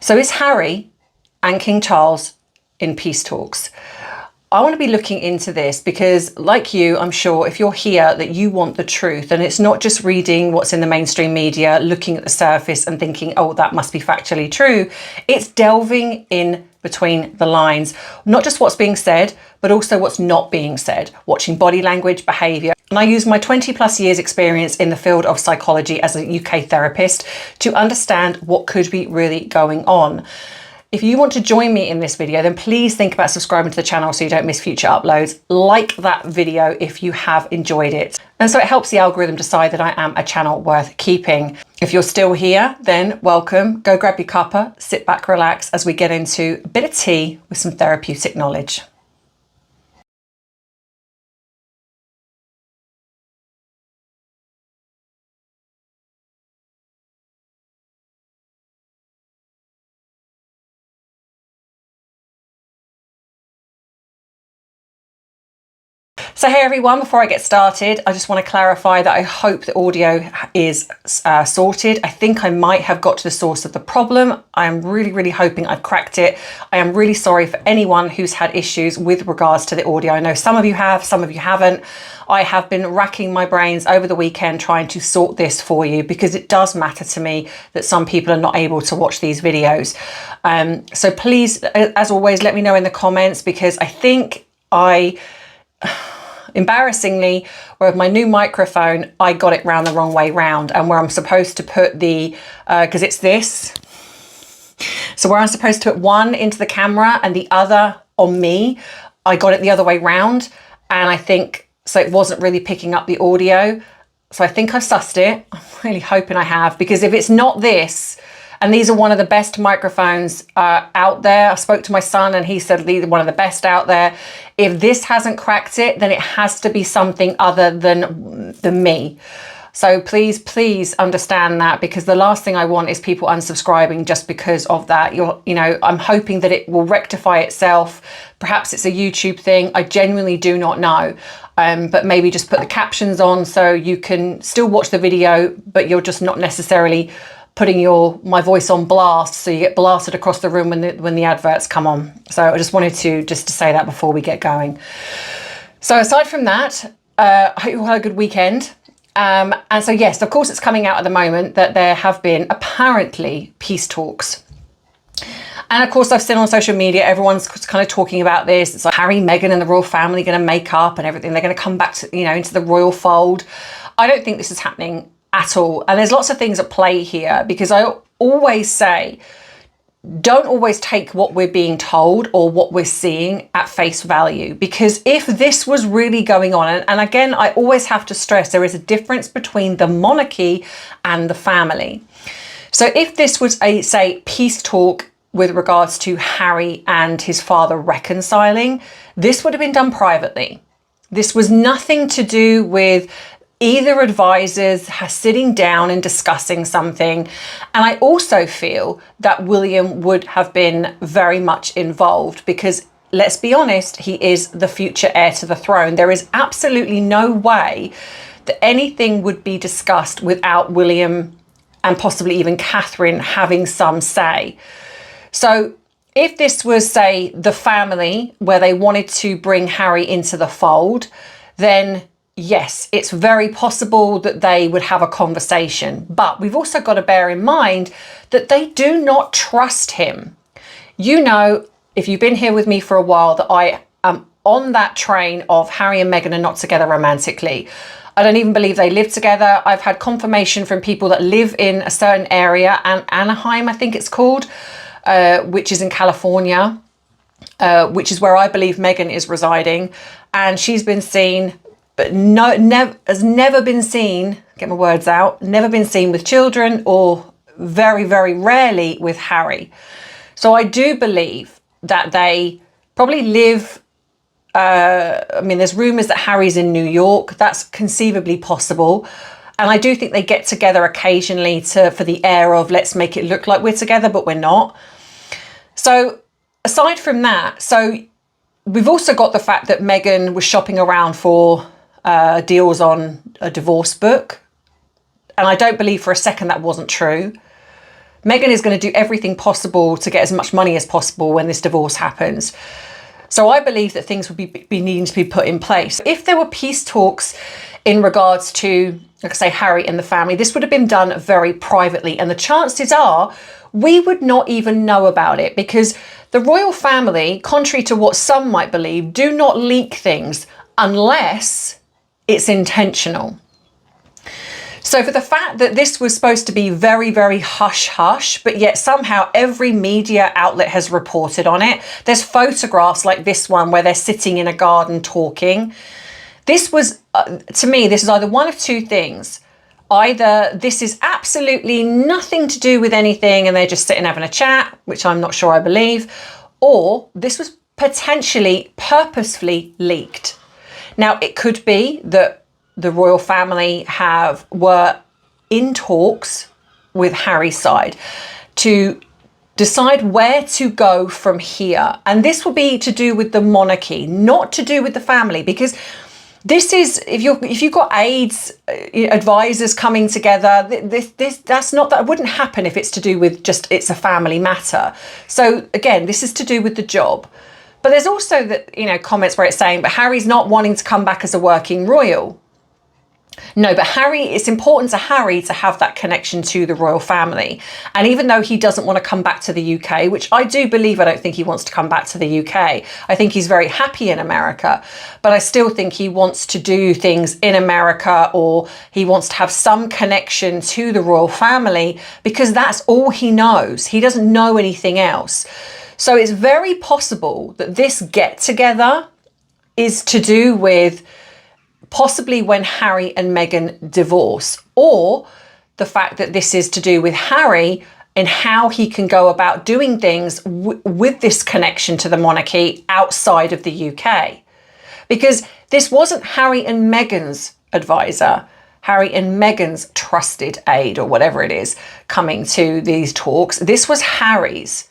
So is Harry and King Charles in peace talks? I want to be looking into this because, like you, I'm sure if you're here that you want the truth, and it's not just reading what's in the mainstream media, looking at the surface and thinking, oh, that must be factually true. It's delving in between the lines, not just what's being said, but also what's not being said, watching body language, behaviour. And I use my 20+ years experience in the field of psychology as a UK therapist to understand what could be really going on. If you want to join me in this video, then please think about subscribing to the channel so you don't miss future uploads. Like that video if you have enjoyed it. And so it helps the algorithm decide that I am a channel worth keeping. If you're still here, then welcome. Go grab your cuppa, sit back, relax as we get into a bit of tea with some therapeutic knowledge. So hey everyone, before I get started, I just want to clarify that I hope the audio is sorted. I think I might have got to the source of the problem. I am really hoping I've cracked it. I am really sorry for anyone who's had issues with regards to the audio. I know some of you have, some of you haven't. I have been racking my brains over the weekend trying to sort this for you because it does matter to me that some people are not able to watch these videos. So please, as always, let me know in the comments because I think embarrassingly, with my new microphone, I got it round the wrong way round, and where I'm supposed to put the, because it's this, so where I'm supposed to put one into the camera and the other on me, I got it the other way round, and I think, so it wasn't really picking up the audio. So I think I've sussed it. I'm really hoping I have, because if it's not this, and these are one of the best microphones out there. I spoke to my son and he said these are one of the best out there. If this hasn't cracked it, then it has to be something other than me. So please understand that, because the last thing I want is people unsubscribing just because of that. I'm hoping that it will rectify itself. Perhaps it's a YouTube thing. I genuinely do not know. But maybe just put the captions on so you can still watch the video, but you're just not necessarily putting my voice on blast, so you get blasted across the room when the adverts come on. So I just wanted to say that before we get going. So aside from that, I hope you had a good weekend. And so yes, of course it's coming out at the moment that there have been apparently peace talks. And of course I've seen on social media, everyone's kind of talking about this. It's like Harry, Meghan and the royal family going to make up and everything. They're going to come back to, into the royal fold. I don't think this is happening at all. And there's lots of things at play here, because I always say, don't always take what we're being told or what we're seeing at face value, because if this was really going on, and again, I always have to stress, there is a difference between the monarchy and the family. So if this was a, say, peace talk with regards to Harry and his father reconciling, this would have been done privately. This was nothing to do with either advisors sitting down and discussing something. And I also feel that William would have been very much involved, because let's be honest, he is the future heir to the throne. There is absolutely no way that anything would be discussed without William and possibly even Catherine having some say. So if this was, say, the family where they wanted to bring Harry into the fold, then yes, it's very possible that they would have a conversation. But we've also got to bear in mind that they do not trust him. You know, if you've been here with me for a while, that I am on that train of Harry and Meghan are not together romantically. I don't even believe they live together. I've had confirmation from people that live in a certain area, and Anaheim, I think it's called, which is in California, which is where I believe Meghan is residing. And she's been seen, but has never been seen, get my words out, never been seen with children, or very rarely with Harry. So I do believe that they probably live, I mean, there's rumours that Harry's in New York. That's conceivably possible. And I do think they get together occasionally for the air of, let's make it look like we're together, but we're not. So aside from that, so we've also got the fact that Meghan was shopping around for deals on a divorce book. And I don't believe for a second that wasn't true. Meghan is going to do everything possible to get as much money as possible when this divorce happens. So I believe that things would be needing to be put in place. If there were peace talks in regards to, like I say, Harry and the family, this would have been done very privately. And the chances are we would not even know about it, because the royal family, contrary to what some might believe, do not leak things unless it's intentional. So for the fact that this was supposed to be very, very hush-hush, but yet somehow every media outlet has reported on it. There's photographs like this one where they're sitting in a garden talking. This was, to me, this is either one of two things. Either this is absolutely nothing to do with anything and they're just sitting having a chat, which I'm not sure I believe, or this was potentially purposefully leaked. Now, it could be that the royal family were in talks with Harry's side to decide where to go from here. And this will be to do with the monarchy, not to do with the family, because this is, if you've got aides, advisors coming together, that wouldn't happen if it's to do with just, it's a family matter. So again, this is to do with the job. But there's also comments where it's saying, but Harry's not wanting to come back as a working royal. No, but it's important to Harry to have that connection to the royal family. And even though he doesn't want to come back to the UK, which I do believe, I don't think he wants to come back to the UK. I think he's very happy in America, but I still think he wants to do things in America, or he wants to have some connection to the royal family, because that's all he knows. He doesn't know anything else. So it's very possible that this get together is to do with possibly when Harry and Meghan divorce, or the fact that this is to do with Harry and how he can go about doing things with this connection to the monarchy outside of the UK. Because this wasn't Harry and Meghan's advisor, Harry and Meghan's trusted aide, or whatever it is, coming to these talks. This was Harry's.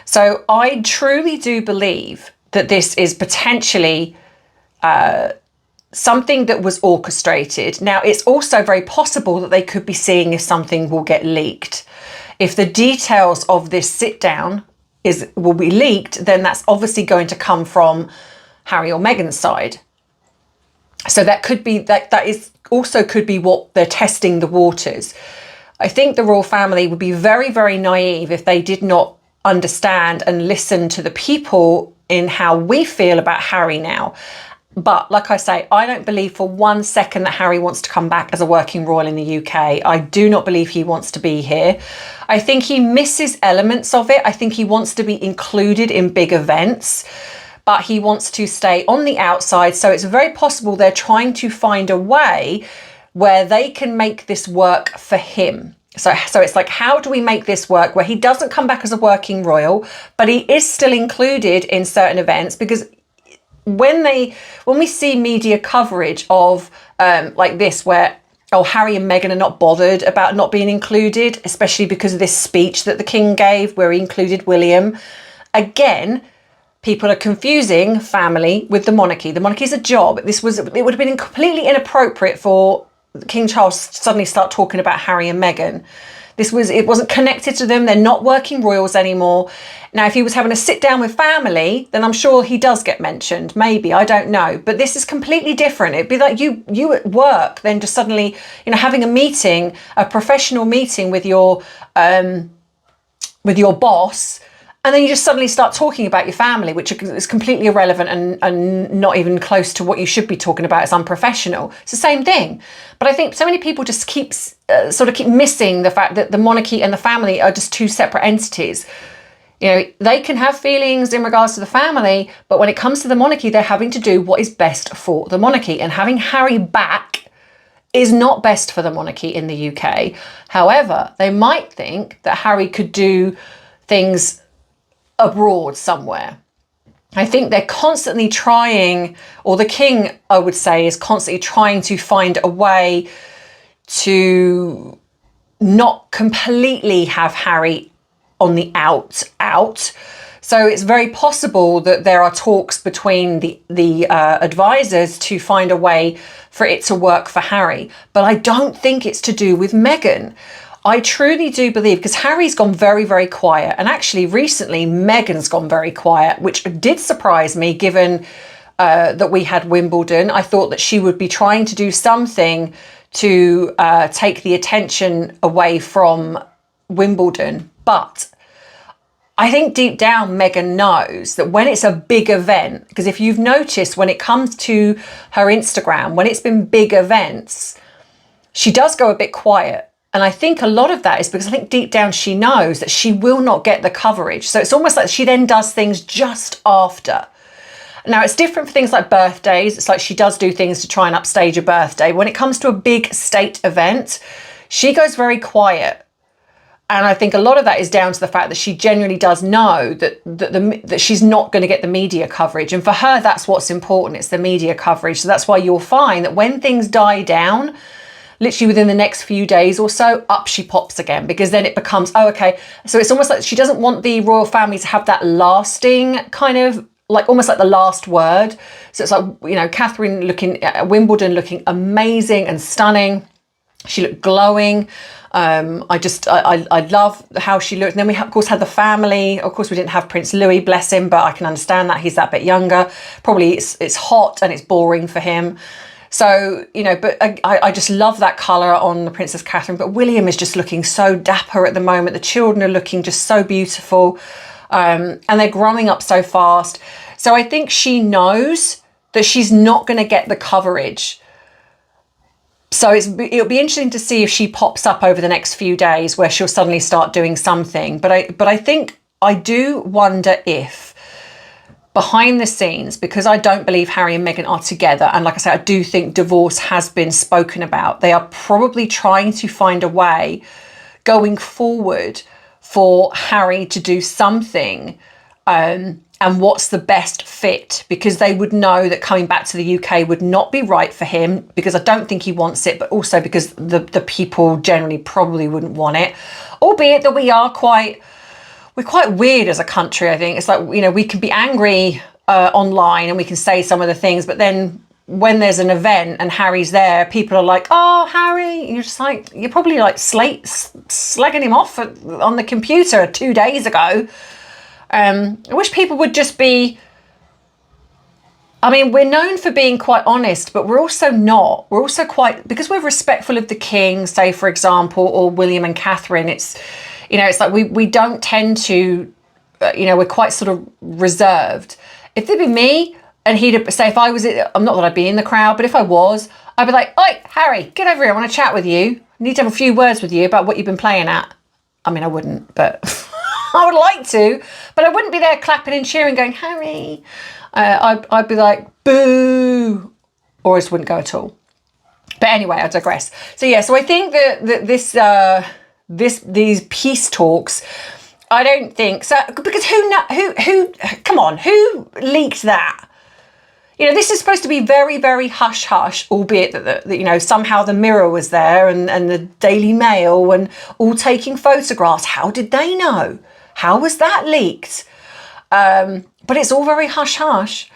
So I truly do believe that this is potentially something that was orchestrated. Now, it's also very possible that they could be seeing if something will get leaked. If the details of this sit down will be leaked, then that's obviously going to come from Harry or Meghan's side. So that could be, that is also could be what they're testing the waters. I think the royal family would be very, very naive if they did not understand and listen to the people in how we feel about Harry now. But like I say, I don't believe for 1 second that Harry wants to come back as a working royal in the UK. I do not believe he wants to be here. I think he misses elements of it. I think he wants to be included in big events, but he wants to stay on the outside. So it's very possible they're trying to find a way where they can make this work for him. So it's like, how do we make this work where he doesn't come back as a working royal, but he is still included in certain events? Because when we see media coverage of like this, where Harry and Meghan are not bothered about not being included, especially because of this speech that the King gave where he included William, again, people are confusing family with the monarchy. The monarchy is a job. It would have been completely inappropriate for King Charles to suddenly start talking about Harry and Meghan. It wasn't connected to them. They're not working royals anymore. Now, if he was having a sit down with family, then I'm sure he does get mentioned. Maybe, I don't know. But this is completely different. It'd be like you at work, then just suddenly, having a meeting, a professional meeting with your boss, and then you just suddenly start talking about your family, which is completely irrelevant and not even close to what you should be talking about. It's unprofessional. It's the same thing. But I think so many people just keep missing the fact that the monarchy and the family are just two separate entities. They can have feelings in regards to the family, but when it comes to the monarchy, they're having to do what is best for the monarchy. And having Harry back is not best for the monarchy in the UK. However, they might think that Harry could do things abroad somewhere. I think they're constantly trying, or the King, I would say, is constantly trying to find a way to not completely have Harry on the out. So it's very possible that there are talks between the advisors to find a way for it to work for Harry. But I don't think it's to do with Meghan. I truly do believe, because Harry's gone very, very quiet, and actually recently Meghan's gone very quiet, which did surprise me given that we had Wimbledon. I thought that she would be trying to do something to take the attention away from Wimbledon. But I think deep down Meghan knows that when it's a big event, because if you've noticed when it comes to her Instagram, when it's been big events, she does go a bit quiet. And I think a lot of that is because I think deep down she knows that she will not get the coverage. So it's almost like she then does things just after. Now, it's different for things like birthdays. It's like she does do things to try and upstage a birthday. When it comes to a big state event, she goes very quiet. And I think a lot of that is down to the fact that she genuinely does know that she's not going to get the media coverage. And for her, that's what's important. It's the media coverage. So that's why you'll find that when things die down, literally within the next few days or so, up she pops again, because then it becomes, oh, okay. So it's almost like she doesn't want the royal family to have that lasting kind of, like almost like the last word. So it's like, you know, Catherine looking at Wimbledon, looking amazing and stunning. She looked glowing. I love how she looked. And then we of course had the family. Of course we didn't have Prince Louis, bless him, but I can understand that he's that bit younger. Probably it's hot and it's boring for him. So, you know, but I just love that colour on the Princess Catherine. But William is just looking so dapper at the moment. The children are looking just so beautiful. And they're growing up so fast. So I think she knows that she's not going to get the coverage. So it'll be interesting to see if she pops up over the next few days where she'll suddenly start doing something. But I think I do wonder if behind the scenes, because I don't believe Harry and Meghan are together, and like I said, I do think divorce has been spoken about, they are probably trying to find a way going forward for Harry to do something, and what's the best fit, because they would know that coming back to the UK would not be right for him, because I don't think he wants it, but also because the people generally probably wouldn't want it, albeit that we're quite weird as a country. I think it's like, you know, we can be angry online and we can say some of the things, but then when there's an event and Harry's there, people are like, oh, Harry, and you're just like, you're probably like slagging him off on the computer 2 days ago. I wish people would just be, I mean, we're known for being quite honest, but we're also not. We're also quite, because we're respectful of the king, say, for example, or William and Catherine, it's, you know, it's like we don't tend to, you know, we're quite sort of reserved. If it'd be me and he'd say, if I was, I'm not that I'd be in the crowd, but if I was, I'd be like, oi, Harry, get over here. I want to chat with you. I need to have a few words with you about what you've been playing at. I mean, I wouldn't, but I would like to, but I wouldn't be there clapping and cheering going, Harry. I'd be like, boo, or I just wouldn't go at all. But anyway, I digress. So yeah, so I think that these peace talks, I don't think so, because who come on, who leaked that? You know, this is supposed to be very, very hush hush, albeit that you know, somehow the Mirror was there and the Daily Mail and all taking photographs. How did they know? How was that leaked? But it's all very hush hush.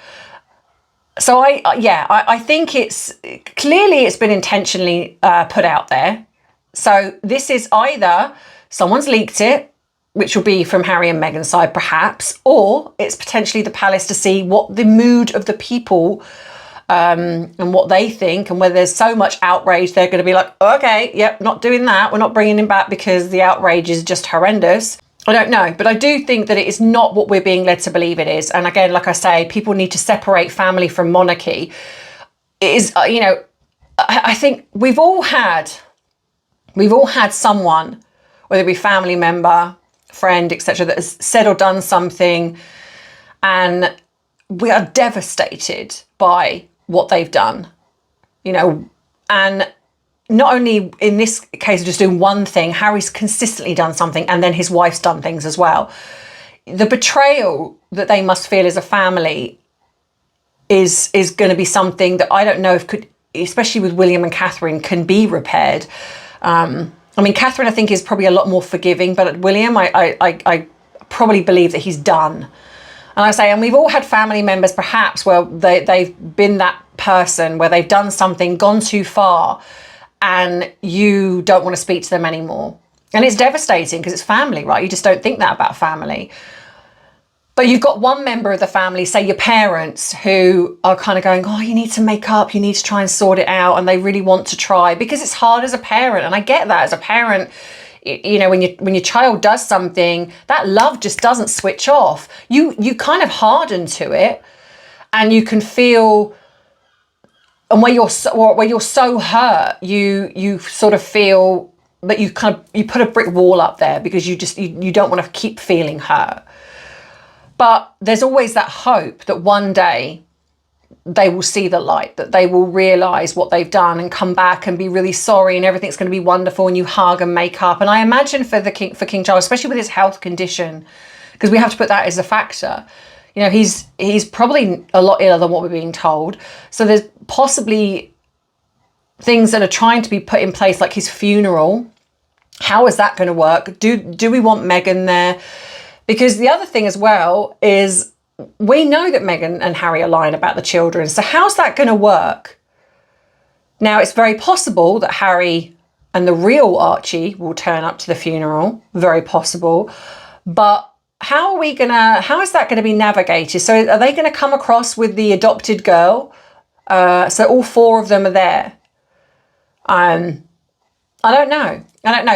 So I think it's been intentionally put out there. So this is either someone's leaked it, which will be from Harry and Meghan's side perhaps, or it's potentially the palace to see what the mood of the people and what they think, and whether there's so much outrage, they're going to be like, okay, yep, not doing that. We're not bringing him back because the outrage is just horrendous. I don't know, but I do think that it is not what we're being led to believe it is. And again, like I say, people need to separate family from monarchy. It is, you know, I think we've all had someone, whether it be family member, friend, etc., that has said or done something, and we are devastated by what they've done, you know. And not only in this case of just doing one thing, Harry's consistently done something, and then his wife's done things as well. The betrayal that they must feel as a family is going to be something that I don't know if could, especially with William and Catherine, can be repaired. I mean, Catherine, I think, is probably a lot more forgiving, but at William, I probably believe that he's done. And I say, and we've all had family members perhaps where they've been that person where they've done something, gone too far, and you don't want to speak to them anymore. And it's devastating because it's family, right? You just don't think that about family. But you've got one member of the family, say your parents, who are kind of going, oh, you need to make up, you need to try and sort it out. And they really want to try because it's hard as a parent. And I get that as a parent, you know, when your child does something, that love just doesn't switch off. You kind of harden to it, and you can feel, and where you're so hurt, you sort of feel that you put a brick wall up there because you don't want to keep feeling hurt. But there's always that hope that one day they will see the light, that they will realize what they've done and come back and be really sorry, and everything's going to be wonderful, and you hug and make up. And I imagine for King Charles, especially with his health condition, because we have to put that as a factor. You know, he's probably a lot iller than what we're being told. So there's possibly things that are trying to be put in place, like his funeral. How is that going to work? Do we want Meghan there? Because the other thing as well is we know that Meghan and Harry are lying about the children. So how's that going to work? Now, it's very possible that Harry and the real Archie will turn up to the funeral. Very possible. But how is that going to be navigated? So are they going to come across with the adopted girl? So all four of them are there. I don't know,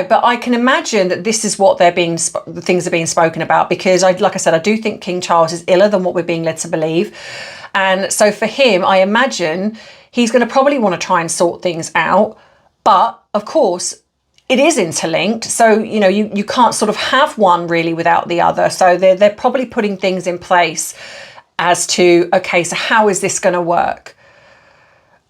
but I can imagine that this is what the things are being spoken about, because like I said, I do think King Charles is iller than what we're being led to believe. And so for him, I imagine he's going to probably want to try and sort things out. But of course, it is interlinked. So, you know, you can't sort of have one really without the other. So they're probably putting things in place as to, okay, so how is this going to work?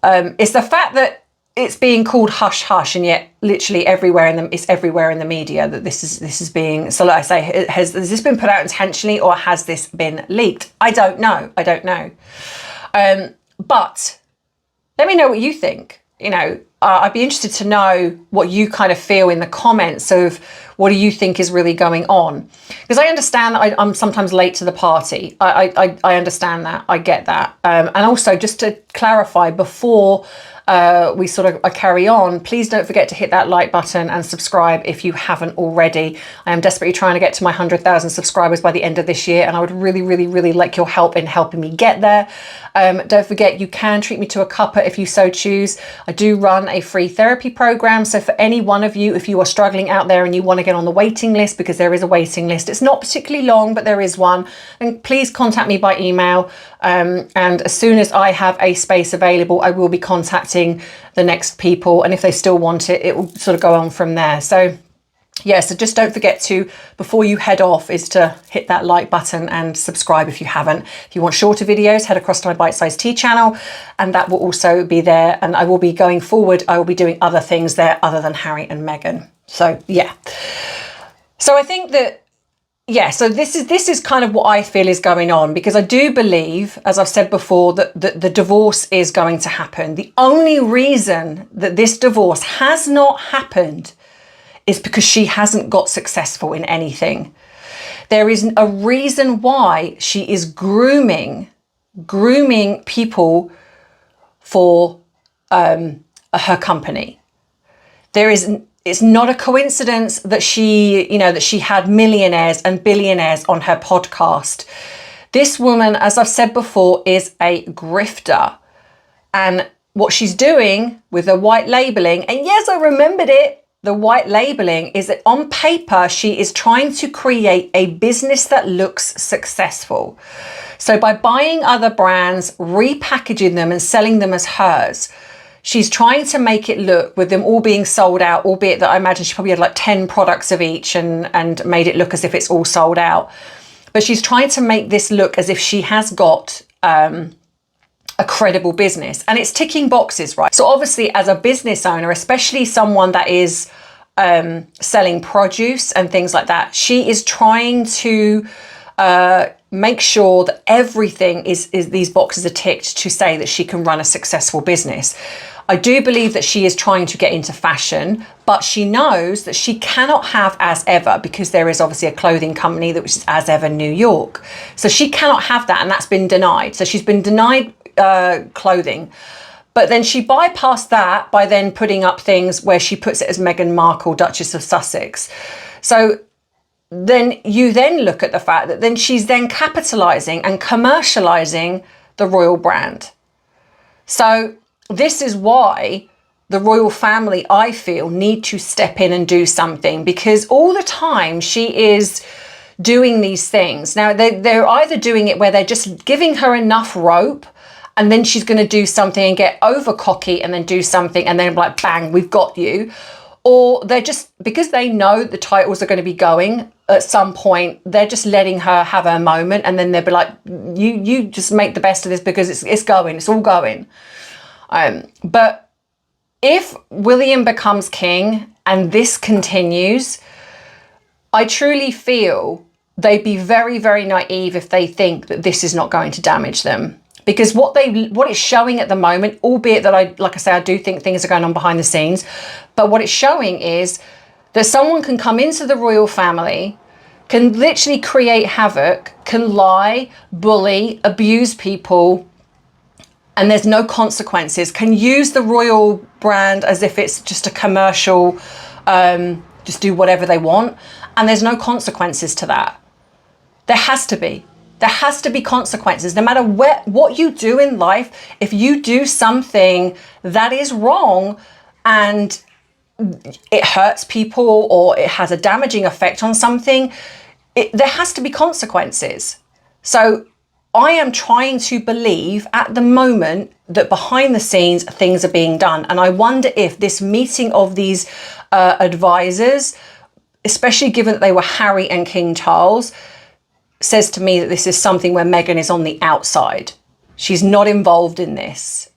It's the fact that it's being called hush hush, and yet literally it's everywhere in the media that this is being. So like I say, has this been put out intentionally, or has this been leaked? I don't know. But let me know what you think. You know, I'd be interested to know what you kind of feel in the comments of what do you think is really going on, because I understand that I'm sometimes late to the party. I understand that. I get that. And also, just to clarify before we sort of carry on, please don't forget to hit that like button and subscribe if you haven't already. I am desperately trying to get to my 100,000 subscribers by the end of this year, and I would really, really, really like your help in helping me get there. Don't forget, you can treat me to a cuppa if you so choose. I do run a free therapy program, so for any one of you, if you are struggling out there and you want to get on the waiting list, because there is a waiting list, it's not particularly long, but there is one, and please contact me by email. And as soon as I have a space available, I will be contacting the next people, and if they still want it, it will sort of go on from there. So yeah, so just don't forget to, before you head off, is to hit that like button and subscribe if you haven't. If you want shorter videos, head across to my Bite-Sized Tea channel, and that will also be there. And I will be going forward, I will be doing other things there other than Harry and Meghan. So yeah. So I think that, yeah, so this is kind of what I feel is going on, because I do believe, as I've said before, that the divorce is going to happen. The only reason that this divorce has not happened is because she hasn't got successful in anything. There is a reason why she is grooming people for her company. It's not a coincidence that she had millionaires and billionaires on her podcast. This woman, as I've said before, is a grifter. And what she's doing with the white labeling, and yes, I remembered it, the white labeling, is that on paper, she is trying to create a business that looks successful. So by buying other brands, repackaging them and selling them as hers, she's trying to make it look, with them all being sold out, albeit that I imagine she probably had like 10 products of each and made it look as if it's all sold out. But she's trying to make this look as if she has got a credible business, and it's ticking boxes, right? So obviously, as a business owner, especially someone that is selling produce and things like that, she is trying to make sure that everything is these boxes are ticked to say that she can run a successful business. I do believe that she is trying to get into fashion, but she knows that she cannot have As Ever, because there is obviously a clothing company that which is As Ever New York. So she cannot have that, and that's been denied. So she's been denied clothing. But then she bypassed that by then putting up things where she puts it as Meghan Markle, Duchess of Sussex. So then you then look at the fact that then she's then capitalizing and commercializing the royal brand. So this is why the royal family, I feel, need to step in and do something, because all the time she is doing these things. Now, they're either doing it where they're just giving her enough rope and then she's going to do something and get over cocky and then do something and then like, bang, we've got you. Or they're just, because they know the titles are going to be going at some point, they're just letting her have her moment, and then they'll be like, you just make the best of this because it's going, it's all going. But if William becomes king and this continues, I truly feel they'd be very, very naive if they think that this is not going to damage them. Because what it's showing at the moment, albeit that like I say, I do think things are going on behind the scenes, but what it's showing is that someone can come into the royal family, can literally create havoc, can lie, bully, abuse people, and there's no consequences, can use the royal brand as if it's just a commercial, just do whatever they want, and there's no consequences to that. There has to be. There has to be consequences. No matter what you do in life, if you do something that is wrong and it hurts people or it has a damaging effect on something, there has to be consequences. So I am trying to believe at the moment that behind the scenes things are being done. And I wonder if this meeting of these advisors, especially given that they were Harry and King Charles, says to me that this is something where Meghan is on the outside. She's not involved in this.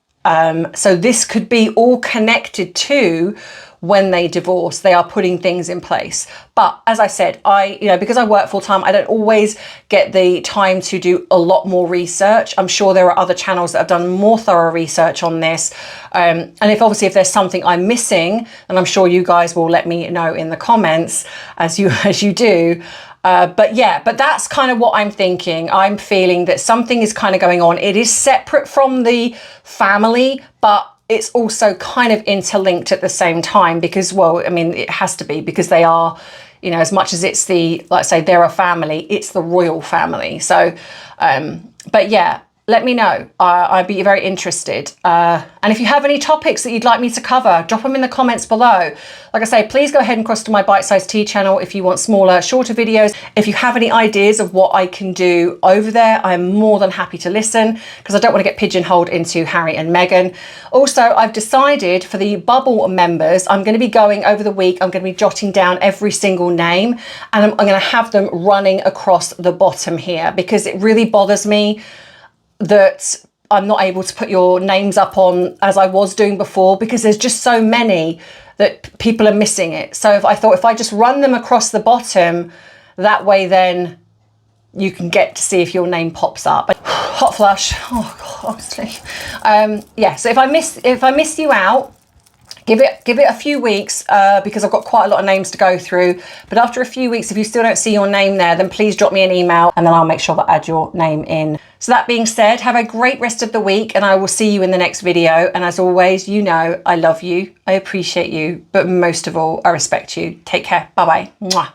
So this could be all connected to when they divorce, they are putting things in place. But as I said, because I work full time, I don't always get the time to do a lot more research. I'm sure there are other channels that have done more thorough research on this. And if there's something I'm missing, then I'm sure you guys will let me know in the comments as you do. But that's kind of what I'm thinking. I'm feeling that something is kind of going on. It is separate from the family, but it's also kind of interlinked at the same time because, well, I mean, it has to be because they are, as much as it's they're a family, it's the royal family. So, but yeah, let me know. I'd be very interested. And if you have any topics that you'd like me to cover, drop them in the comments below. Like I say, please go ahead and cross to my bite-sized tea channel if you want smaller, shorter videos. If you have any ideas of what I can do over there, I'm more than happy to listen because I don't want to get pigeonholed into Harry and Meghan. Also, I've decided for the bubble members, I'm going to be going over the week, I'm going to be jotting down every single name and I'm going to have them running across the bottom here because it really bothers me that I'm not able to put your names up on as I was doing before because there's just so many that people are missing it. So I thought if I just run them across the bottom, that way then you can get to see if your name pops up. Hot flush. Oh God, honestly. So if I miss you out, give it a few weeks because I've got quite a lot of names to go through. But after a few weeks, if you still don't see your name there, then please drop me an email and then I'll make sure that I add your name in. So that being said, have a great rest of the week and I will see you in the next video. And as always, I love you, I appreciate you, but most of all, I respect you. Take care. Bye-bye. Mwah.